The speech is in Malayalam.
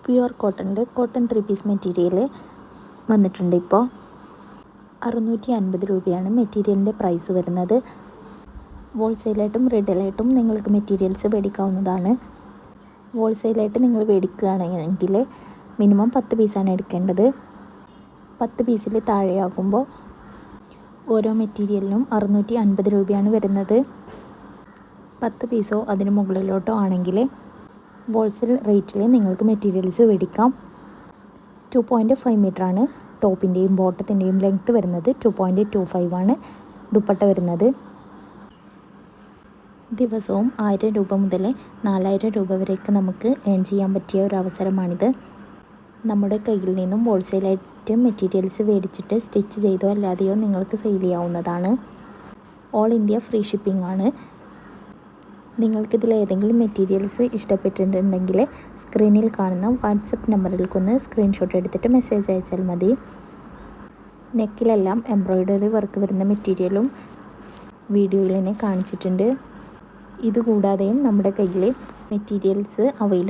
പ്യുവർ കോട്ടണിൽ കോട്ടൺ 3 പീസ് മെറ്റീരിയൽ വന്നിട്ടുണ്ട്. ഇപ്പോൾ 650 രൂപയാണ് മെറ്റീരിയലിൻ്റെ പ്രൈസ് വരുന്നത്. ഹോൾസെയിലായിട്ടും റീറ്റെയിലായിട്ടും നിങ്ങൾക്ക് മെറ്റീരിയൽസ് മേടിക്കാവുന്നതാണ്. ഹോൾസെയിലായിട്ട് നിങ്ങൾ മേടിക്കുകയാണെങ്കിൽ മിനിമം 10 പീസാണ് എടുക്കേണ്ടത്. 10 പീസിൽ താഴെയാകുമ്പോൾ ഓരോ മെറ്റീരിയലിനും 650 രൂപയാണ് വരുന്നത്. 10 പീസോ അതിന് മുകളിലോട്ടോ ആണെങ്കിൽ ഹോൾസെയിൽ റേറ്റിൽ നിങ്ങൾക്ക് മെറ്റീരിയൽസ് മേടിക്കാം. 2.5 മീറ്ററാണ് ടോപ്പിൻ്റെയും ബോട്ടത്തിൻ്റെയും ലെങ്ത്ത് വരുന്നത്. 2.25 ആണ് ദുപ്പട്ട വരുന്നത്. ദിവസവും 1000 രൂപ മുതൽ 4000 രൂപ വരെയൊക്കെ നമുക്ക് ഏൺ ചെയ്യാൻ പറ്റിയ ഒരു അവസരമാണിത്. നമ്മുടെ കയ്യിൽ നിന്നും ഹോൾസെയിലായിട്ട് മെറ്റീരിയൽസ് മേടിച്ചിട്ട് സ്റ്റിച്ച് ചെയ്തോ അല്ലാതെയോ നിങ്ങൾക്ക് സെയിൽ ചെയ്യാവുന്നതാണ്. ഓൾ ഇന്ത്യ ഫ്രീ ഷിപ്പിംഗ് ആണ്. നിങ്ങൾക്കിതിൽ ഏതെങ്കിലും മെറ്റീരിയൽസ് ഇഷ്ടപ്പെട്ടിട്ടുണ്ടെങ്കിൽ സ്ക്രീനിൽ കാണുന്ന വാട്സപ്പ് നമ്പറിലേക്കൊന്ന് സ്ക്രീൻഷോട്ട് എടുത്തിട്ട് മെസ്സേജ് അയച്ചാൽ മതി. നെക്കിലെല്ലാം എംബ്രോയ്ഡറി വർക്ക് വരുന്ന മെറ്റീരിയലും വീഡിയോയിൽ തന്നെ കാണിച്ചിട്ടുണ്ട്. ഇതുകൂടാതെയും നമ്മുടെ കയ്യിൽ മെറ്റീരിയൽസ് അവൈലബിൾ